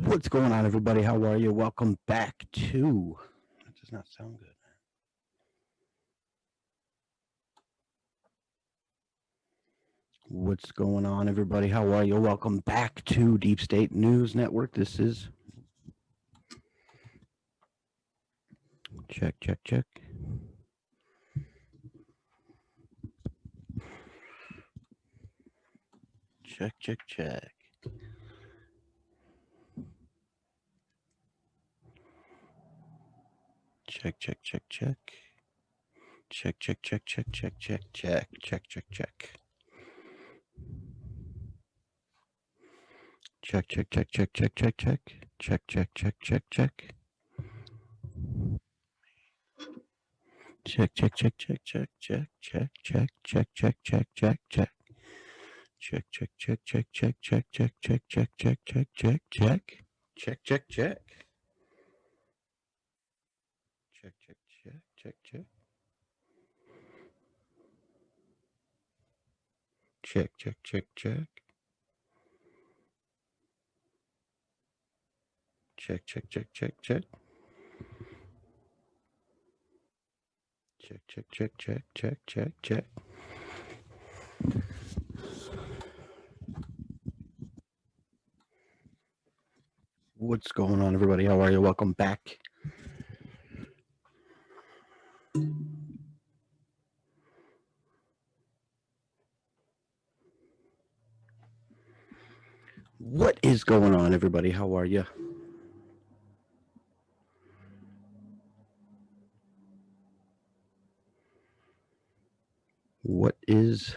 What's going on, everybody? How are you? Welcome back to. That does not sound good. What's going on, everybody? How are you? Welcome back to Deep State News Network. This is. Check, check, check. Check, check, check. Check, check, check, check. Check, check, check, check, check, check, check, check, check, check. Check, check, check, check, check, check, check. Check, check, check, check, check. Check, check, check, check, check, check, check, check, check, check, check, check, check. Check, check, check, check, check, check, check, check, check, check, check, check, check. Check, check, check. Check, check, check, check, check. Check, check, check, check. Check, check, check, check, check. Check, check, check, check, check, check, check. What's going on, everybody? How are you? Welcome back. What is going on, everybody? How are you? What is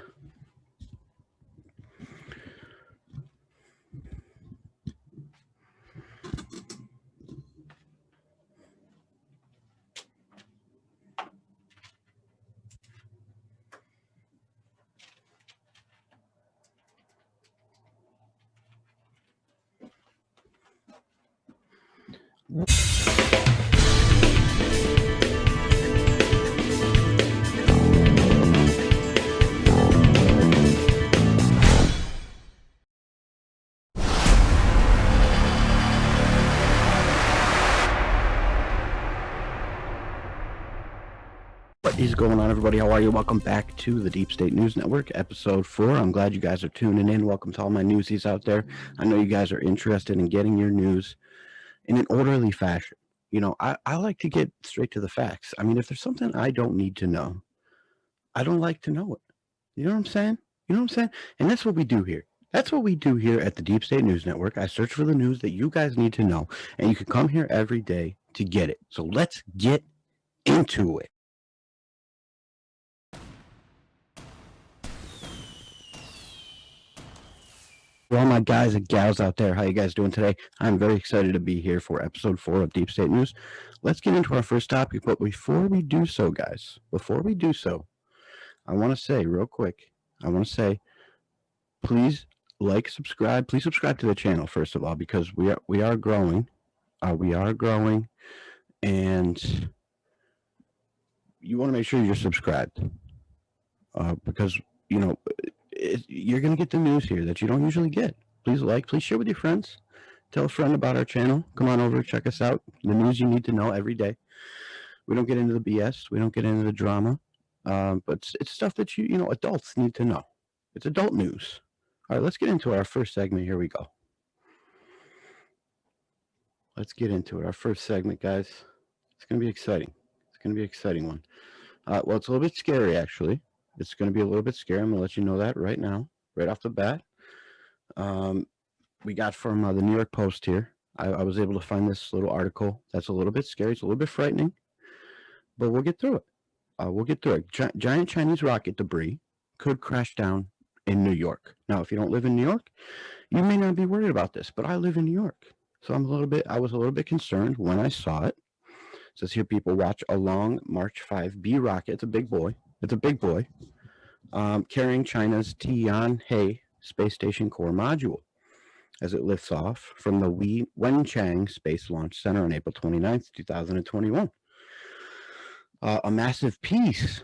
What is going on, everybody? How are you? Welcome back to the Deep State News Network, episode 4. I'm glad you guys are tuning in. Welcome to all my newsies out there. I know you guys are interested in getting your news in an orderly fashion. You know, I like to get straight to the facts. I mean, if there's something I don't need to know, I don't like to know it. You know what I'm saying? You know what I'm saying? And that's what we do here. That's what we do here at the Deep State News Network. I search for the news that you guys need to know, and you can come here every day to get it. So let's get into it. For all my guys and gals out there, how you guys doing today? I'm very excited to be here for episode 4 of Deep State News. Let's get into our first topic, but before we do so, guys, I want to say real quick, please subscribe. Please subscribe to the channel first of all, because we are growing. We are growing, and you want to make sure you're subscribed, because you know you're going to get the news here that you don't usually get. Please share with your friends. Tell a friend about our channel. Come on over, check us out. The news you need to know every day. We don't get into the BS. We don't get into the drama. But it's stuff that adults need to know. It's adult news. All right, let's get into our first segment. Here we go. Let's get into it. Our first segment, guys. It's going to be exciting. It's going to be an exciting one. Well, it's a little bit scary, actually. It's going to be a little bit scary. I'm going to let you know that right now, right off the bat. We got from the New York Post here. I was able to find this little article that's a little bit scary. It's a little bit frightening, but we'll get through it. Giant Chinese rocket debris could crash down in New York. Now, if you don't live in New York, you may not be worried about this, but I live in New York. So I was a little bit concerned when I saw it. It says here, people watch a long March 5B rocket. It's a big boy. Carrying China's Tianhe space station core module as it lifts off from the Wenchang Space Launch Center on April 29th, 2021. A massive piece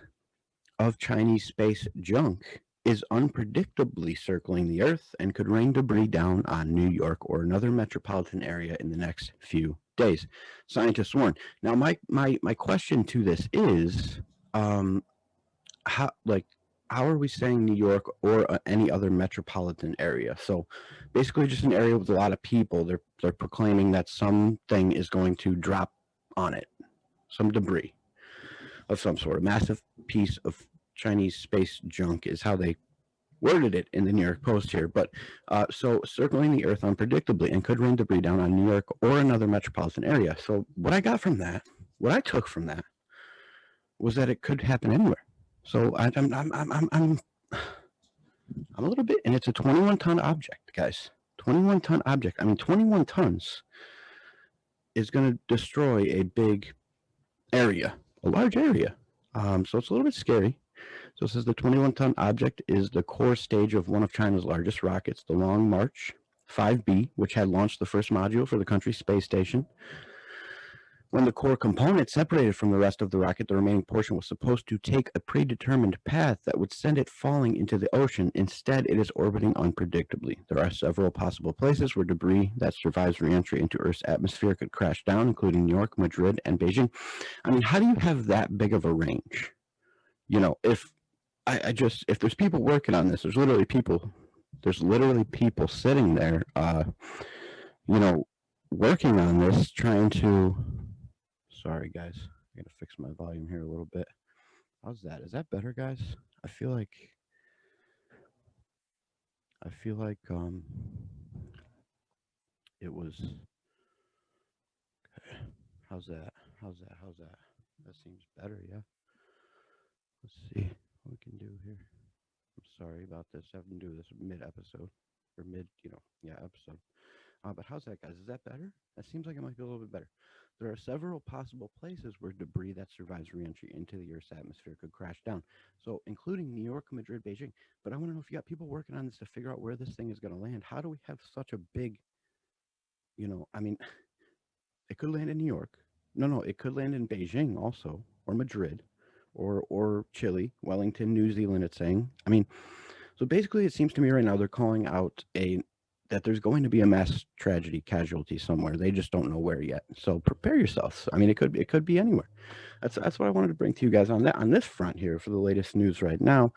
of Chinese space junk is unpredictably circling the Earth and could rain debris down on New York or another metropolitan area in the next few days. Scientists warn. Now, my question to this is, um, how like how are we saying New York or any other metropolitan area? So, basically, just an area with a lot of people. They're proclaiming that something is going to drop on it, some debris of some sort, a massive piece of Chinese space junk is how they worded it in the New York Post here. But so circling the Earth unpredictably and could rain debris down on New York or another metropolitan area. So what I got from that, what I took from that, was that it could happen anywhere. So I'm a little bit, and it's a 21-ton object, guys. 21-ton object. I mean, 21 tons is going to destroy a big area, a large area. So it's a little bit scary. So it says the 21-ton object is the core stage of one of China's largest rockets, the Long March 5B, which had launched the first module for the country's space station. When the core component separated from the rest of the rocket, the remaining portion was supposed to take a predetermined path that would send it falling into the ocean. Instead, it is orbiting unpredictably. There are several possible places where debris that survives re-entry into Earth's atmosphere could crash down, including New York, Madrid, and Beijing. I mean, how do you have that big of a range? You know, if if there's people working on this, there's literally people sitting there, working on this, trying to. Sorry, guys, I gotta fix my volume here a little bit. How's that? Is that better, guys? I feel like it was. Okay. How's that? That seems better, yeah. Let's see what we can do here. I'm sorry about this. I have to do this mid episode or episode. But how's that, guys? Is that better? That seems like it might be a little bit better. There are several possible places where debris that survives reentry into the Earth's atmosphere could crash down. So, including New York, Madrid, Beijing. But I want to know if you got people working on this to figure out where this thing is going to land. How do we have such a big, I mean, it could land in New York. No, it could land in Beijing also, or Madrid, or Chile, Wellington, New Zealand. It's saying. I mean, so basically, it seems to me right now they're calling out that there's going to be a mass tragedy casualty somewhere. They just don't know where yet. So prepare yourselves. I mean, it could be anywhere. That's what I wanted to bring to you guys on this front here for the latest news right now.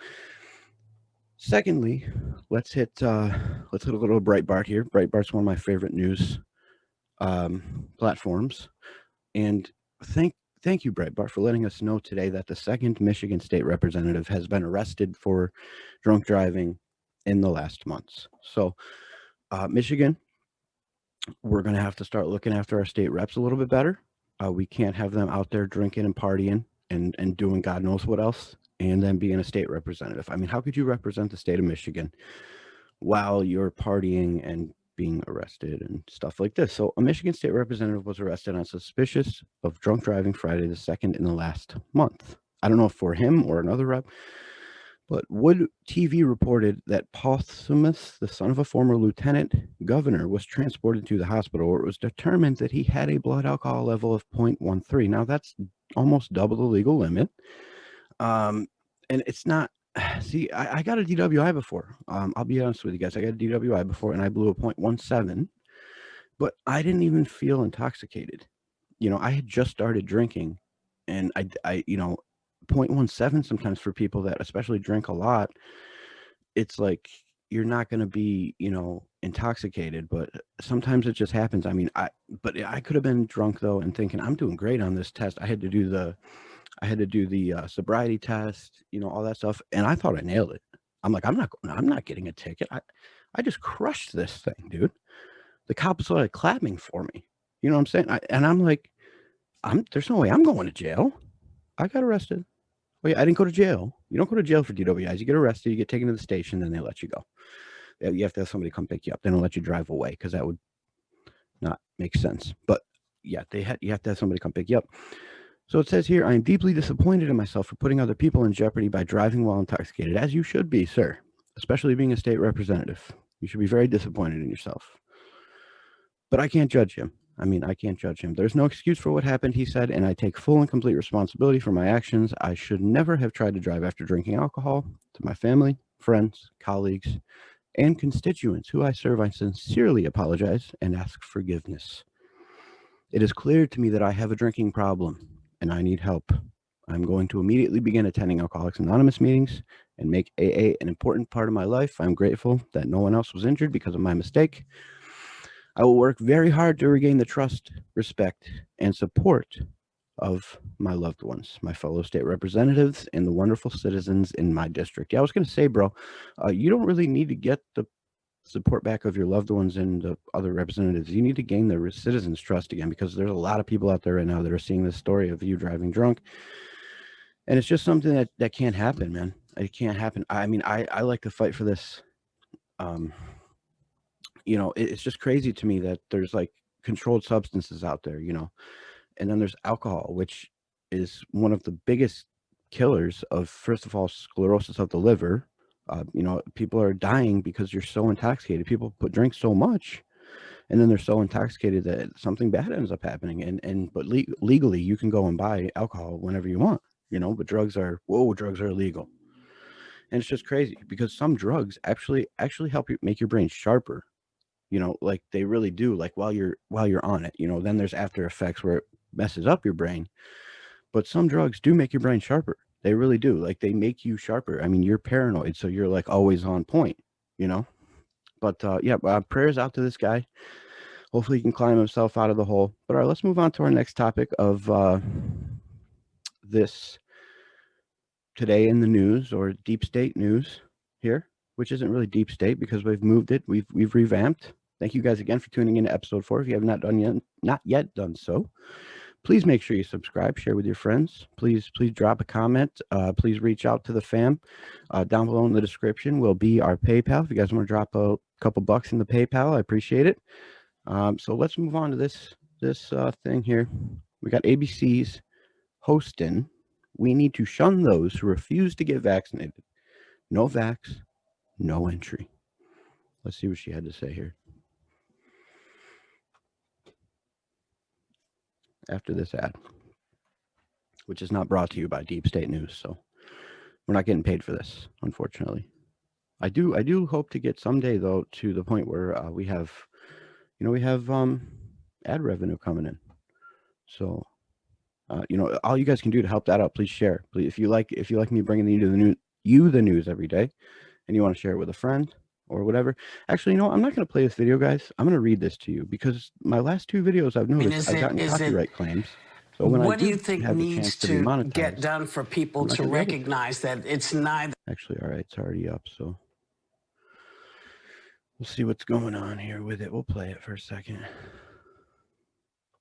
Secondly, let's hit a little Breitbart here. Breitbart's one of my favorite news platforms, and thank you, Breitbart, for letting us know today that the second Michigan state representative has been arrested for drunk driving in the last months. So, Michigan, we're going to have to start looking after our state reps a little bit better. We can't have them out there drinking and partying and doing God knows what else, and then being a state representative. I mean, how could you represent the state of Michigan while you're partying and being arrested and stuff like this? So a Michigan state representative was arrested on suspicious of drunk driving Friday the 2nd in the last month. I don't know if for him or another rep, but Wood TV reported that Posthumus, the son of a former lieutenant governor, was transported to the hospital where it was determined that he had a blood alcohol level of 0.13. Now that's almost double the legal limit. And it's not. See, I got a DWI before. I'll be honest with you guys. I got a DWI before, and I blew a 0.17, but I didn't even feel intoxicated. I had just started drinking, and I 0.17 sometimes for people that especially drink a lot, it's like you're not going to be, intoxicated, but sometimes it just happens. I mean, I could have been drunk though and thinking I'm doing great on this test. I had to do the sobriety test, all that stuff, and I thought I nailed it. I'm like, I'm not getting a ticket. I just crushed this thing, dude. The cops started clapping for me. You know what I'm saying? And I'm like, there's no way I'm going to jail. I got arrested. Oh yeah, I didn't go to jail. You don't go to jail for DWIs. You get arrested, you get taken to the station, then they let you go. You have to have somebody come pick you up. They don't let you drive away because that would not make sense. But yeah, you have to have somebody come pick you up. So it says here, I am deeply disappointed in myself for putting other people in jeopardy by driving while intoxicated, as you should be, sir, especially being a state representative. You should be very disappointed in yourself. But I can't judge him. I can't judge him. There's no excuse for what happened, he said, and I take full and complete responsibility for my actions. I should never have tried to drive after drinking alcohol. To my family, friends, colleagues, and constituents who I serve, I sincerely apologize and ask forgiveness. It is clear to me that I have a drinking problem and I need help. I'm going to immediately begin attending Alcoholics Anonymous meetings and make AA an important part of my life. I'm grateful that no one else was injured because of my mistake. I will work very hard to regain the trust, respect, and support of my loved ones, my fellow state representatives, and the wonderful citizens in my district. Yeah, I was going to say, bro, you don't really need to get the support back of your loved ones and the other representatives. You need to gain the citizens' trust again, because there's a lot of people out there right now that are seeing this story of you driving drunk, and it's just something that can't happen, man. It can't happen. I mean, I like to fight for this. It's just crazy to me that there's like controlled substances out there, and then there's alcohol, which is one of the biggest killers of, first of all, sclerosis of the liver. People are dying because you're so intoxicated. People drink so much, and then they're so intoxicated that something bad ends up happening. But legally, you can go and buy alcohol whenever you want, but drugs are illegal. And it's just crazy because some drugs actually help you make your brain sharper. Like they really do. Like while you're on it, then there's after effects where it messes up your brain. But some drugs do make your brain sharper. They really do. Like they make you sharper. I mean, you're paranoid, so you're like always on point, But prayers out to this guy. Hopefully he can climb himself out of the hole. But all right, let's move on to our next topic of this today in the news, or deep state news here, which isn't really deep state because we've moved it. We've revamped. Thank you guys again for tuning in to episode 4. If you have not yet done so, please make sure you subscribe, share with your friends. Please drop a comment. Please reach out to the fam. Down below in the description will be our PayPal. If you guys want to drop a couple bucks in the PayPal, I appreciate it. So let's move on to this thing here. We got ABC's hosting. We need to shun those who refuse to get vaccinated. No vax, no entry. Let's see what she had to say here. After this ad, which is not brought to you by Deep State News, so we're not getting paid for this, unfortunately. I do hope to get someday, though, to the point where we have ad revenue coming in. So, all you guys can do to help that out, please share. Please, if you like me bringing you the news every day, and you want to share it with a friend or whatever. Actually, I'm not going to play this video, guys. I'm going to read this to you because my last 2 videos I've noticed I've gotten copyright claims. So what do you think needs to get done for people to recognize that it's neither? Actually, all right, it's already up, so we'll see what's going on here with it. We'll play it for a second.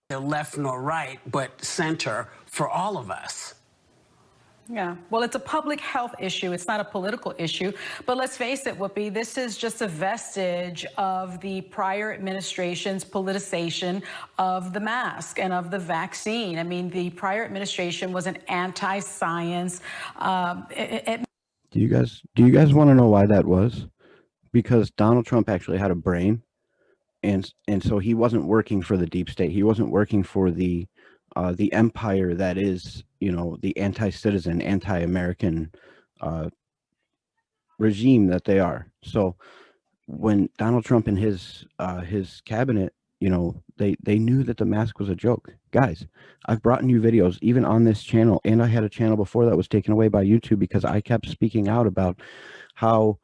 Left nor right, but center for all of us. Yeah, well, it's a public health issue. It's not a political issue. But let's face it, Whoopi, this is just a vestige of the prior administration's politicization of the mask and of the vaccine. I mean, the prior administration was an anti-science. Do you guys want to know why that was? Because Donald Trump actually had a brain, and so he wasn't working for the deep state. He wasn't working for the empire that is, the anti-citizen, anti-American regime that they are. So when Donald Trump and his cabinet, they knew that the mask was a joke. Guys, I've brought you videos even on this channel, and I had a channel before that was taken away by YouTube because I kept speaking out about how,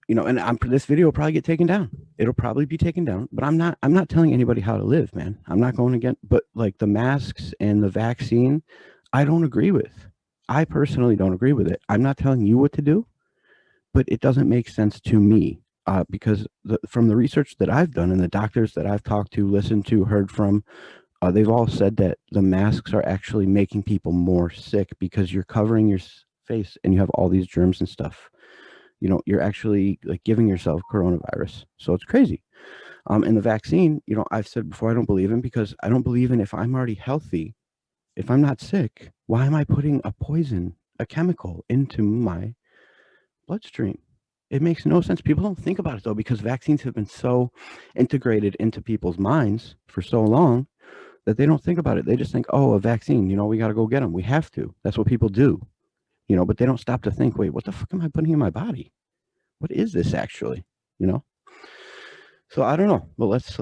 and this video will probably get taken down. It'll probably be taken down, but I'm not telling anybody how to live, man. I'm not going against, but like the masks and the vaccine, I don't agree with. I personally don't agree with it. I'm not telling you what to do, but it doesn't make sense to me because from the research that I've done and the doctors that I've talked to, listened to, heard from, they've all said that the masks are actually making people more sick because you're covering your face and you have all these germs and stuff. You're actually like giving yourself coronavirus. So it's crazy. And the vaccine, I've said before, I don't believe in, because I don't believe in, if I'm already healthy, if I'm not sick, why am I putting a chemical into my bloodstream? It makes no sense. People don't think about it though, because vaccines have been so integrated into people's minds for so long that they don't think about it. They just think, oh, a vaccine, we got to go get them. We have to. That's what people do. But they don't stop to think, wait, what the fuck am I putting in my body? what is this actually? You know? So I don't know, but let's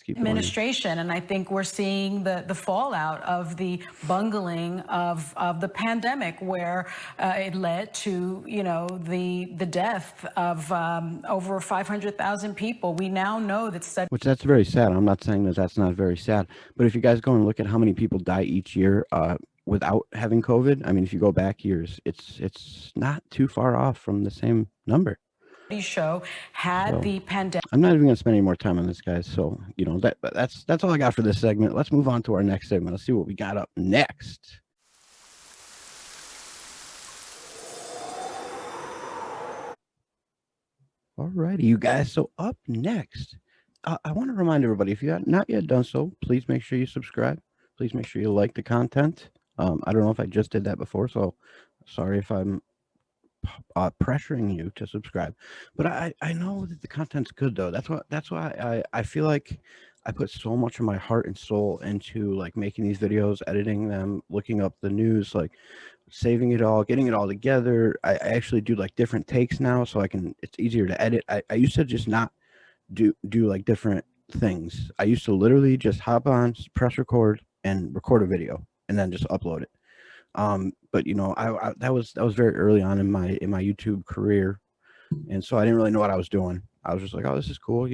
keep administration, and I think we're seeing the fallout of the bungling of the pandemic, where it led to the death of over 500,000 people. We now know that which that's very sad. I'm not saying that that's not very sad, but if you guys go and look at how many people die each year without having COVID, I mean, if you go back years, it's not too far off from the same number. Show had the pandemic. I'm not even going to spend any more time on this, guys. So that's all I got for this segment. Let's move on to our next segment. Let's see what we got up next. Alrighty, you guys. So up next, I want to remind everybody, if you have not yet done so, please make sure you subscribe. Please make sure you like the content. I don't know if I just did that before, so sorry if I'm pressuring you to subscribe, but I know that the content's good though. That's why I feel like I put so much of my heart and soul into like making these videos, editing them, looking up the news, like saving it all, getting it all together. I actually do like different takes now, so it's easier to edit. I used to just not do like different things. I used to literally just hop on, press record, and record a video, and then just upload it. But I that was very early on in my YouTube career, and so I didn't really know what I was doing. I was just like, oh, this is cool,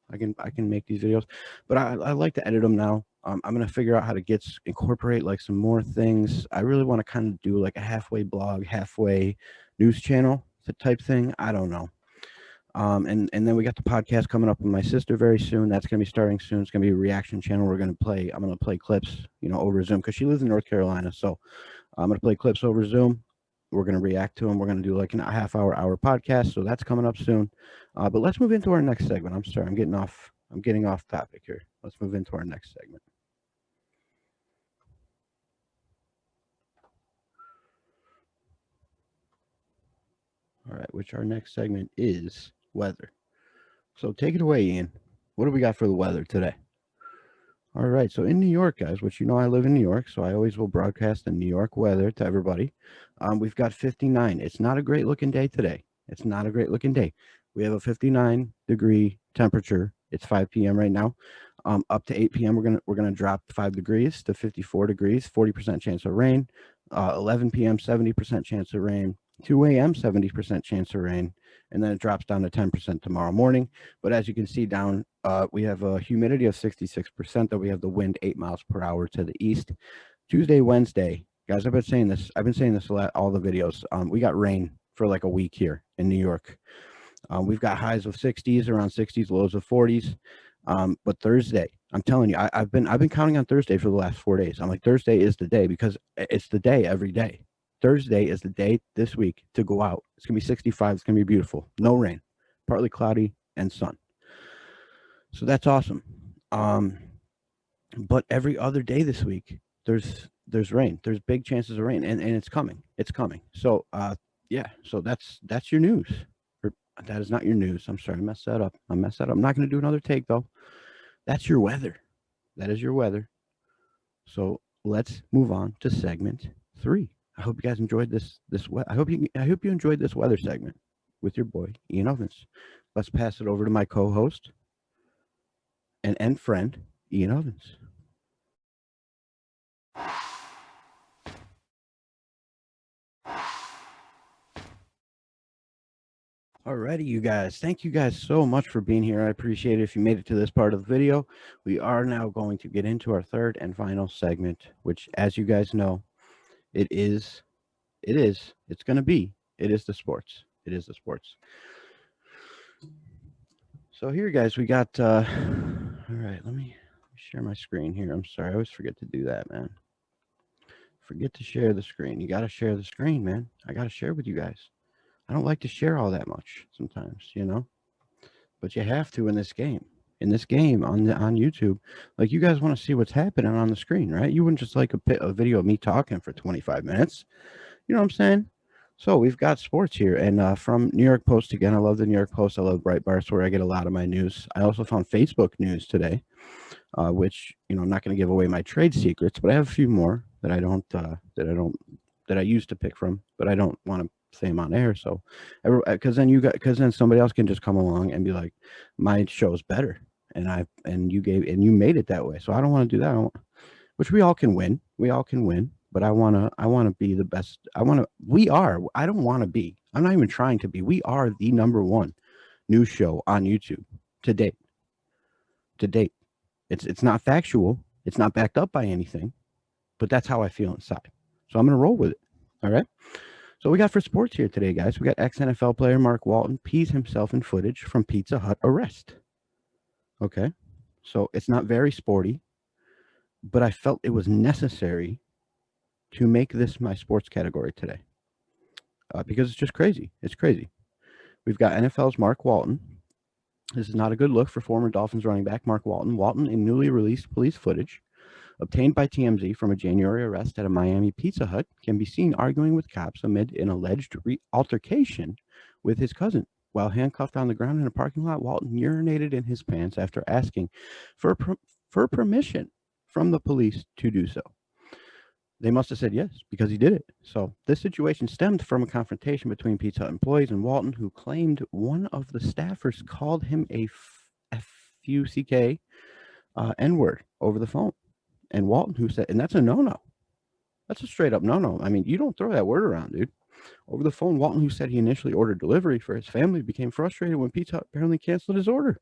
I can make these videos, but I like to edit them now. I'm gonna figure out how to incorporate like some more things. I really want to kind of do like a halfway blog, halfway news channel type thing. I don't know. And then we got the podcast coming up with my sister very soon. That's going to be starting soon. It's going to be a reaction channel. I'm going to play clips, over Zoom, because she lives in North Carolina. So I'm going to play clips over Zoom. We're going to react to them. We're going to do like a half-hour podcast. So that's coming up soon. But let's move into our next segment. I'm sorry, I'm getting off topic here. Let's move into our next segment. All right, which our next segment is weather. So take it away, Ian. What do we got for the weather today? All right, so in New York, guys, which I live in New York, so I always will broadcast the New York weather to everybody. We've got 59. It's not a great looking day today. It's not a great looking day. We have a 59-degree temperature. It's 5 p.m. right now. Up to 8 p.m. we're gonna drop 5 degrees to 54 degrees. 40% chance of rain. 11 p.m. 70% chance of rain. 2 a.m. 70% chance of rain, and then it drops down to 10% tomorrow morning. But as you can see down, we have a humidity of 66%, that we have the wind 8 miles per hour to the east. Tuesday, Wednesday, guys, I've been saying this a lot, all the videos. We got rain for like a week here in New York. We've got highs of 60s, around 60s, lows of 40s. But Thursday, I'm telling you, I've been counting on Thursday for the last 4 days. I'm like, Thursday is the day, because it's the day every day. Thursday is the day this week to go out. It's going to be 65. It's going to be beautiful. No rain, partly cloudy, and sun. So that's awesome. But every other day this week, there's rain. There's big chances of rain, and it's coming. It's coming. So yeah. So that's your news. Or, that is not your news. I'm sorry, I messed that up. I'm not going to do another take though. That's your weather. That is your weather. So let's move on to segment 3. I hope you guys enjoyed this. I hope you enjoyed this weather segment with your boy Ian Ovens. Let's pass it over to my co-host and friend Ian Ovens. Alrighty, you guys. Thank you guys so much for being here. I appreciate it. If you made it to this part of the video, we are now going to get into our third and final segment, which, as you guys know, it is the sports. It is the sports. So here, guys, we got, all right, let me share my screen here. I'm sorry. I always forget to do that, man. Forget to share the screen. You got to share the screen, man. I got to share with you guys. I don't like to share all that much sometimes, but you have to in this game. In this game on YouTube, like, you guys want to see what's happening on the screen, right? You wouldn't just like a video of me talking for 25 minutes. You know what I'm saying? So we've got sports here, and from New York Post again. I love the New York Post. I love Breitbart. It's where I get a lot of my news. I also found Facebook news today, which I'm not going to give away my trade secrets, but I have a few more that I used to pick from, but I don't want to say them on air. So, because then somebody else can just come along and be like, my show's better, and you made it that way. So I don't want to do that. Which we all can win. We all can win. But I wanna be the best. We are. I don't want to be. I'm not even trying to be. We are the number one news show on YouTube to date. To date, it's not factual. It's not backed up by anything, but that's how I feel inside. So I'm gonna roll with it. All right. So we got for sports here today, guys. We got ex-NFL player Mark Walton pees himself in footage from Pizza Hut arrest. Okay. So it's not very sporty, but I felt it was necessary to make this my sports category today because it's just crazy. It's crazy. We've got NFL's Mark Walton. This is not a good look for former Dolphins running back Mark Walton. Walton, in newly released police footage obtained by TMZ from a January arrest at a Miami Pizza Hut, can be seen arguing with cops amid an alleged altercation with his cousin. While handcuffed on the ground in a parking lot, Walton urinated in his pants after asking for permission from the police to do so. They must have said yes because he did it. So this situation stemmed from a confrontation between Pizza Hut employees and Walton, who claimed one of the staffers called him a F-U-C-K N-word over the phone. And Walton, who said, and that's a no-no. That's a straight up no-no. I mean, you don't throw that word around, dude. Over the phone, Walton, who said he initially ordered delivery for his family, became frustrated when Pizza Hut apparently canceled his order,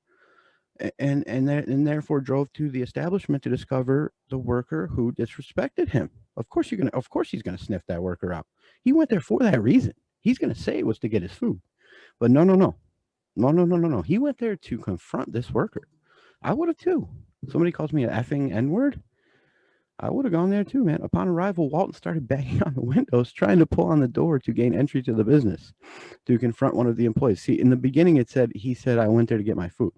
and therefore drove to the establishment to discover the worker who disrespected him. Of course he's gonna sniff that worker out. He went there for that reason. He's gonna say it was to get his food, but no. He went there to confront this worker. I would have too. Somebody calls me an effing N-word. I would have gone there too, man. Upon arrival, Walton started banging on the windows, trying to pull on the door to gain entry to the business, to confront one of the employees. See, in the beginning, he said, I went there to get my food.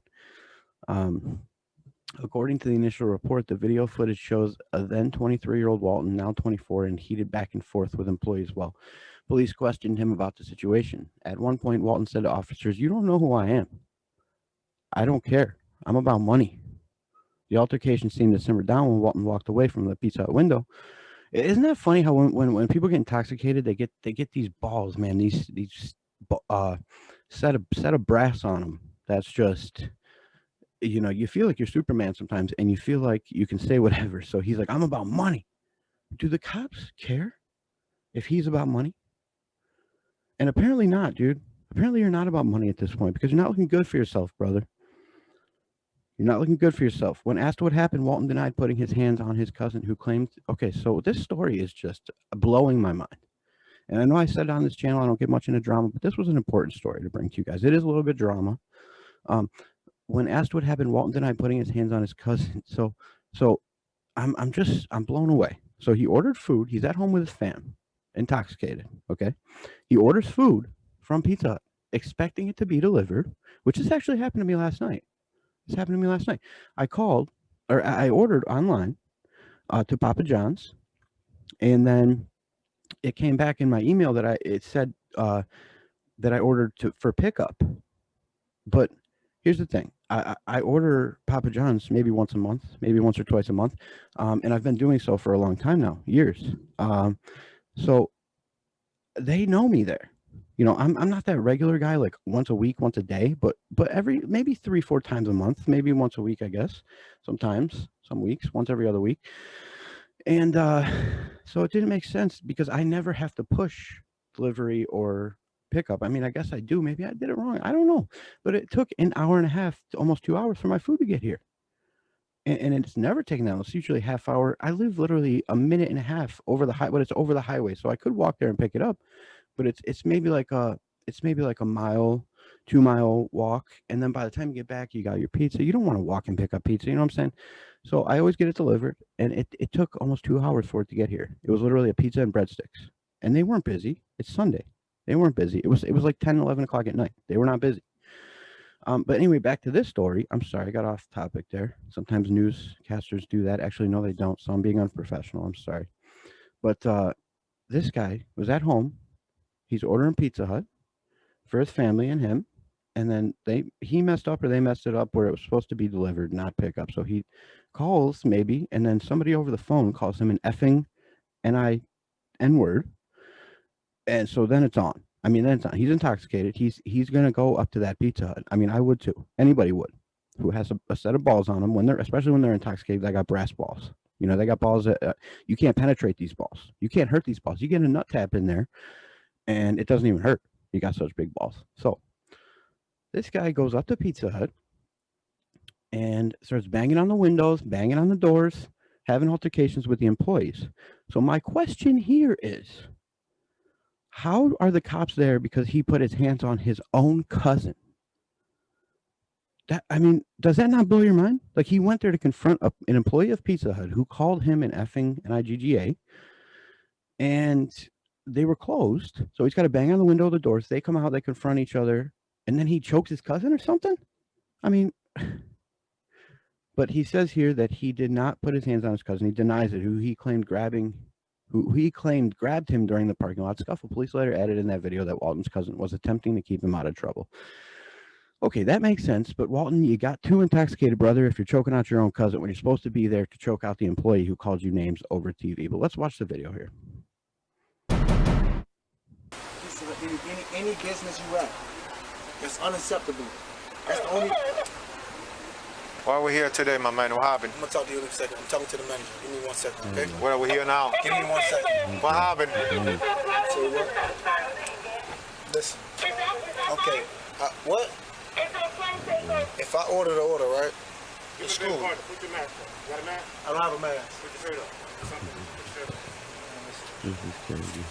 According to the initial report, the video footage shows a then 23-year-old Walton, now 24, and heated back and forth with employees while police questioned him about the situation. At one point, Walton said to officers, "You don't know who I am. I don't care. I'm about money." The altercation seemed to simmer down when Walton walked away from the Pizza Hut window. Isn't that funny how when people get intoxicated, they get these balls, man, these set of brass on them. That's just, you feel like you're Superman sometimes, and you feel like you can say whatever. So he's like, I'm about money. Do the cops care if he's about money? And apparently not, dude. Apparently you're not about money at this point because you're not looking good for yourself, brother. You're not looking good for yourself. When asked what happened, Walton denied putting his hands on his cousin, who claimed, okay, so this story is just blowing my mind. And I know I said on this channel I don't get much into drama, but this was an important story to bring to you guys. It is a little bit drama. When asked what happened, Walton denied putting his hands on his cousin. So I'm blown away. So he ordered food. He's at home with his fam, intoxicated. Okay. He orders food from Pizza Hut, expecting it to be delivered, which has actually happened to me last night. I ordered online to Papa John's, and then it came back in my email that it said that I ordered for pickup. But here's the thing. I order Papa John's maybe once a month, maybe once or twice a month, and I've been doing so for a long time now, years. So they know me there. I'm not that regular guy, like once a week, once a day, but every maybe 3-4 times a month, maybe once a week, I guess. Sometimes, some weeks, once every other week. And so it didn't make sense because I never have to push delivery or pickup. I mean, I guess I do. Maybe I did it wrong. I don't know. But it took an hour and a half to almost 2 hours for my food to get here. And it's never taken that long. It's usually half hour. I live literally a minute and a half over the highway, but it's over the highway. So I could walk there and pick it up. But it's maybe like a 2-mile walk, and then by the time you get back, you got your pizza. You don't want to walk and pick up pizza, you know what I'm saying? So I always get it delivered, and it took almost 2 hours for it to get here. It was literally a pizza and breadsticks, and they weren't busy. It's Sunday. They weren't busy. It was like 10, 11 o'clock at night. They were not busy. But anyway, back to this story. I'm sorry, I got off topic there. Sometimes newscasters do that. Actually, no, they don't. So I'm being unprofessional. I'm sorry. But this guy was at home. He's ordering Pizza Hut for his family and him, and then he messed up or they messed it up where it was supposed to be delivered, not pick up. So he calls maybe, and then somebody over the phone calls him an effing N-word, and so then it's on. I mean, that's not, he's intoxicated. He's going to go up to that Pizza Hut. I mean, I would too. Anybody would, who has a set of balls on them when they're, especially when they're intoxicated. They got brass balls. You know, they got balls that you can't penetrate these balls. You can't hurt these balls. You get a nut tap in there, and it doesn't even hurt. You got such big balls. So this guy goes up to Pizza Hut and starts banging on the windows, banging on the doors, having altercations with the employees. So my question here is, how are the cops there because he put his hands on his own cousin? That, I mean, does that not blow your mind? Like, he went there to confront an employee of Pizza Hut who called him an effing IGGA, and they were closed. So he's got to bang on the window of the doors. They come out, they confront each other, and then he chokes his cousin or something? I mean, but he says here that he did not put his hands on his cousin. He denies it, who he claimed grabbed him during the parking lot scuffle. Police later added in that video that Walton's cousin was attempting to keep him out of trouble. Okay, that makes sense, but Walton, you got too intoxicated, brother, if you're choking out your own cousin when you're supposed to be there to choke out the employee who called you names over TV. But let's watch the video here. Any business you at, it's unacceptable. That's the only... Why are we here today, my man? What happened? I'm gonna talk to you in a second. I'm talking to the manager. Give me 1 second, okay? What are we here now? Give me 1 second. What happened? So what? Listen. Okay. What? If I order the order, right? It's cool. Put your mask on. You got a mask? I don't have a mask. Put your shirt up. This is crazy.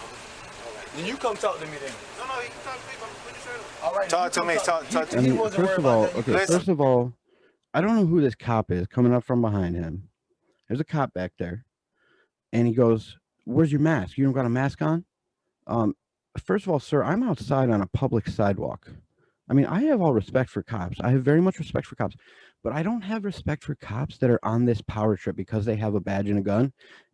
Then you come talk to me then. No, you can talk to me, but put your shirt up. All right. Talk to me. Talk to I me. mean, first of all, I don't know who this cop is coming up from behind him. There's a cop back there, and he goes, "Where's your mask? You don't got a mask on?" First of all, sir, I'm outside on a public sidewalk. I mean, I have all respect for cops. I have very much respect for cops, but I don't have respect for cops that are on this power trip because they have a badge and a gun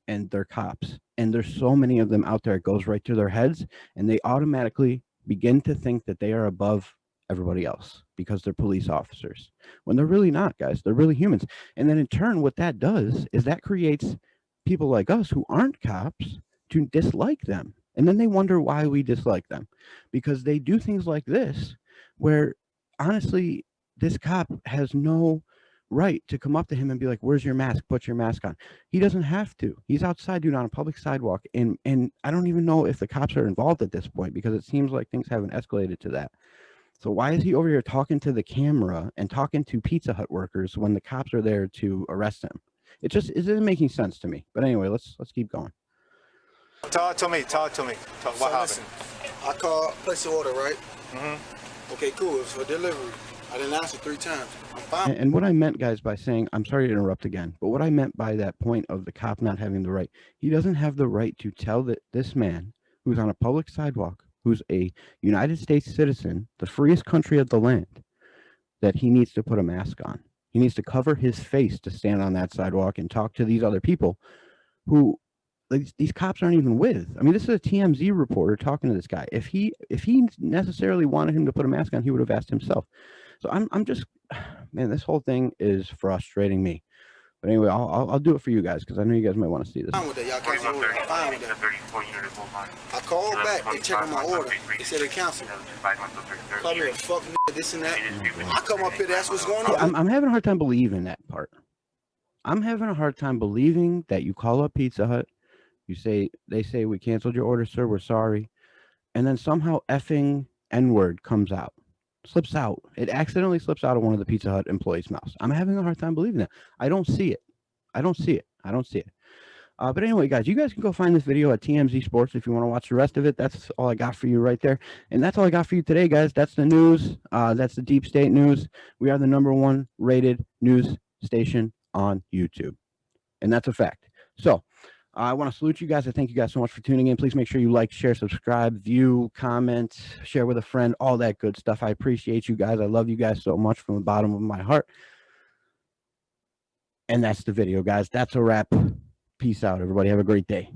and they're cops. And there's so many of them out there, it goes right through their heads, and they automatically begin to think that they are above everybody else because they're police officers, when they're really not, guys. They're really humans. And then in turn, what that does is that creates people like us who aren't cops to dislike them. And then they wonder why we dislike them, because they do things like this, where honestly, this cop has no right to come up to him and be like, "Where's your mask? Put your mask on." He doesn't have to. He's outside, dude, on a public sidewalk. And I don't even know if the cops are involved at this point, because it seems like things haven't escalated to that. So why is he over here talking to the camera and talking to Pizza Hut workers when the cops are there to arrest him? It just isn't making sense to me. But anyway, let's keep going. Talk to me. What happened? Listen, I called, place the order, right? Mm-hmm. Okay, cool. It was for delivery. I didn't answer 3 times. I'm fine. And what I meant, guys, by saying, I'm sorry to interrupt again, but what I meant by that point of the cop not having the right, he doesn't have the right to tell this man who's on a public sidewalk, who's a United States citizen, the freest country of the land, that he needs to put a mask on. He needs to cover his face to stand on that sidewalk and talk to these other people who these cops aren't even with. I mean, this is a TMZ reporter talking to this guy. If he necessarily wanted him to put a mask on, he would have asked himself. So I'm just, man, this whole thing is frustrating me. But anyway, I'll do it for you guys, because I know you guys might want to see this. Fine with that. Y'all cancel the order. Fine with that. I called back. They checked my order. They said they canceled. Call me a fuck nigga, this and that. I come up here to ask what's going on. I'm having a hard time believing that part. I'm having a hard time believing that you call up Pizza Hut. They say, "We canceled your order, sir. We're sorry." And then somehow effing N-word comes out, slips out. It accidentally slips out of one of the Pizza Hut employees' mouths. I'm having a hard time believing that. I don't see it. But anyway, guys, you guys can go find this video at TMZ Sports if you want to watch the rest of it. That's all I got for you right there. And that's all I got for you today, guys. That's the news. That's the deep state news. We are the #1 rated news station on YouTube. And that's a fact. So I want to salute you guys. I thank you guys so much for tuning in. Please make sure you like, share, subscribe, view, comment, share with a friend, all that good stuff. I appreciate you guys. I love you guys so much from the bottom of my heart. And that's the video, guys. That's a wrap. Peace out, everybody. Have a great day.